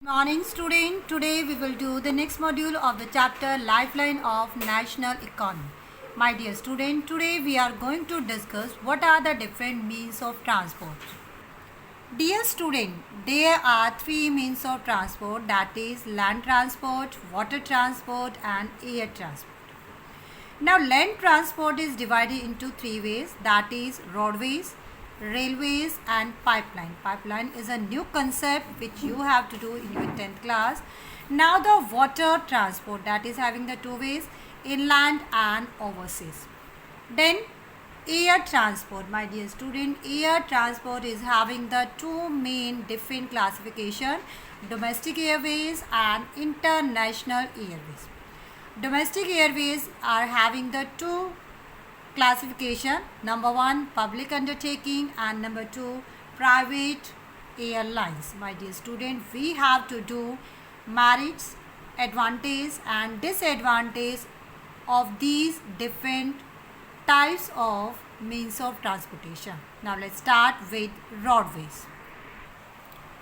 Morning student, today we will do the next module of the chapter Lifeline of National Economy. My dear student, today we are going to discuss what are the different means of transport. Dear student, there are three means of transport, that is land transport, water transport and air transport. Now land transport is divided into three ways, that is roadways, railways and pipeline. Pipeline is a new concept which you have to do in your 10th class. Now the water transport, that is having the two ways, inland and overseas. Then air transport, my dear student, air transport is having the two main different classification, domestic airways and international airways. Domestic airways are having the two classification, number one public undertaking and number two private airlines. My dear student, we have to do merits, advantage and disadvantage of these different types of means of transportation. Now let's start with roadways.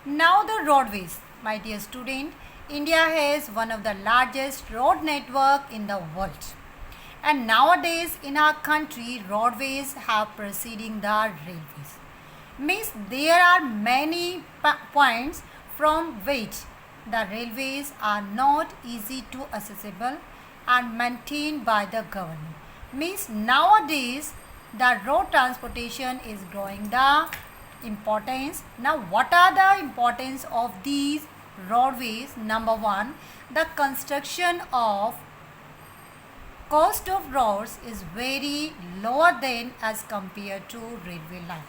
Now the roadways, my dear student, India has one of the largest road network in the world. And nowadays in our country, roadways have preceding the railways. Means there are many points from which the railways are not easy to accessible and maintained by the government. Means nowadays the road transportation is growing the importance. Now what are the importance of these roadways? Number one, the construction of cost of roads is very lower than as compared to railway line.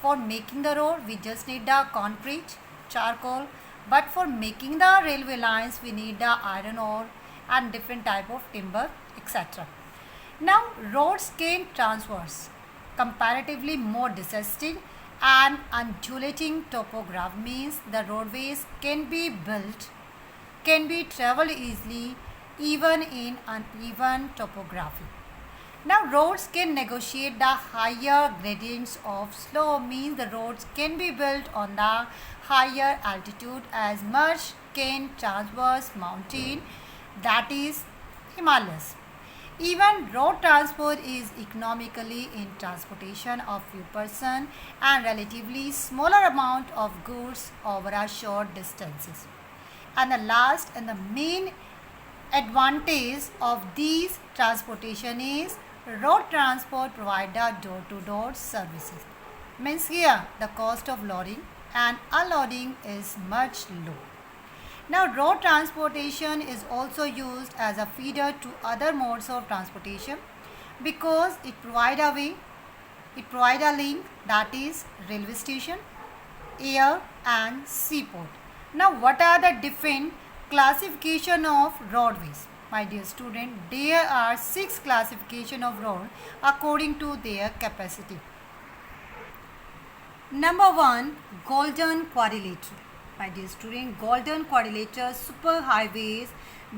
For making the road, we just need the concrete, charcoal, but for making the railway lines, we need the iron ore and different type of timber, etc. Now, roads can traverse comparatively more disaster and undulating topography means the roadways can be built, can be traveled easily even in uneven topography. Now roads can negotiate the higher gradients of slope means the roads can be built on the higher altitude as much can traverse mountain, that is Himalayas. Even road transport is economically in transportation of few person and relatively smaller amount of goods over a short distances. And the last and the main advantage of these transportation is road transport provide the door-to-door services. Means here the cost of loading and unloading is much low. Now road transportation is also used as a feeder to other modes of transportation because it provide a way, it provide a link, that is railway station, air and seaport. Now what are the different classification of roadways? My dear student, there are 6 classification of road according to their capacity. Number 1, golden quadrilateral. My dear student, golden quadrilateral super highways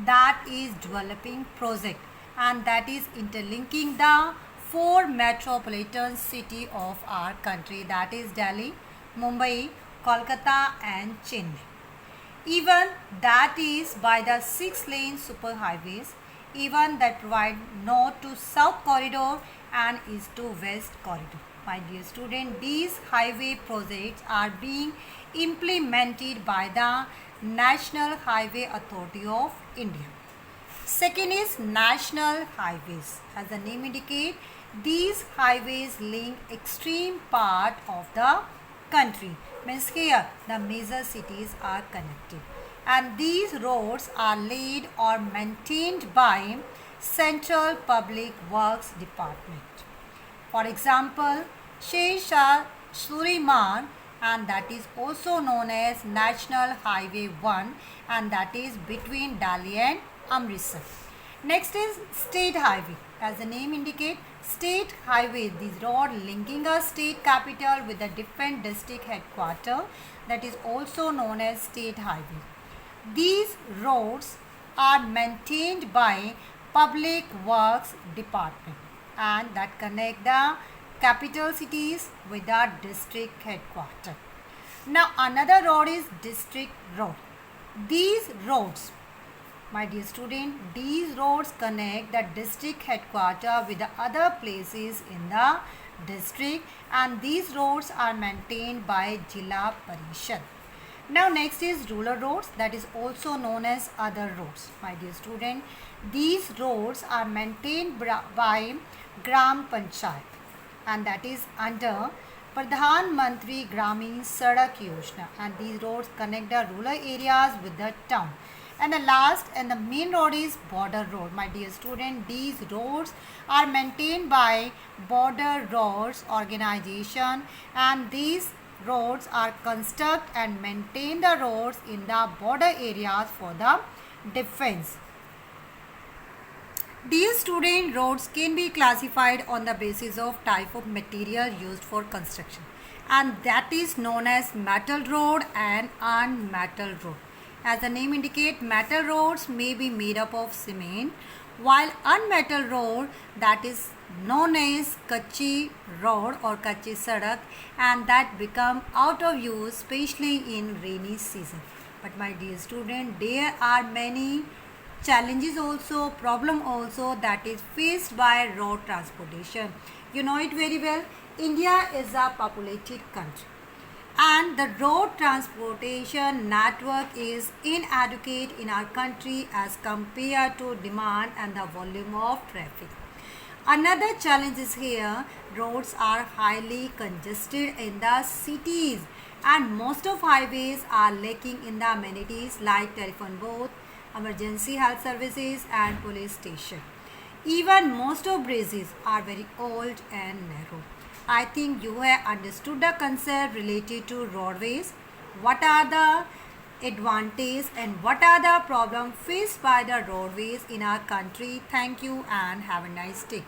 that is developing project and that is interlinking the 4 metropolitan city of our country, that is Delhi, Mumbai, Kolkata and Chennai. Even that is by the 6-lane super highways, even that provide north to south corridor and east to west corridor. My dear student, these highway projects are being implemented by the National Highway Authority of India. Second is national highways. As the name indicates, these highways link extreme part of the country. Means here the major cities are connected and these roads are laid or maintained by Central Public Works Department. For example, Sheikh Shah Suriman, and that is also known as National Highway 1 and that is between Delhi and Amritsar. Next is state highway. As the name indicates, state highway, these road linking a state capital with a different district headquarter, that is also known as state highway. These roads are maintained by Public Works Department and that connect the capital cities with the district headquarter. Now another road is district road. These roads, my dear student, these roads connect the district headquarters with the other places in the district, and these roads are maintained by Jilla Parishad. Now next is rural roads, that is also known as other roads. My dear student, these roads are maintained by Gram Panchayat, and that is under Pradhan Mantri Gramin Sadak Yojana, and these roads connect the rural areas with the town. And the last and the main road is border road. My dear student, these roads are maintained by Border Roads Organization, and these roads are construct and maintain the roads in the border areas for the defense. These student roads can be classified on the basis of type of material used for construction, and that is known as metal road and unmetal road. As the name indicates, metal roads may be made up of cement, while unmetal road, that is known as kachi road or kachi sadak, and that become out of use especially in rainy season. But my dear student, there are many challenges also, problem also that is faced by road transportation. You know it very well. India is a populated country, and the road transportation network is inadequate in our country as compared to demand and the volume of traffic. Another challenge is here, roads are highly congested in the cities, and most of highways are lacking in the amenities like telephone booth, emergency health services and police station. Even most of bridges are very old and narrow. I think you have understood the concept related to roadways. What are the advantages and what are the problems faced by the roadways in our country? Thank you and have a nice day.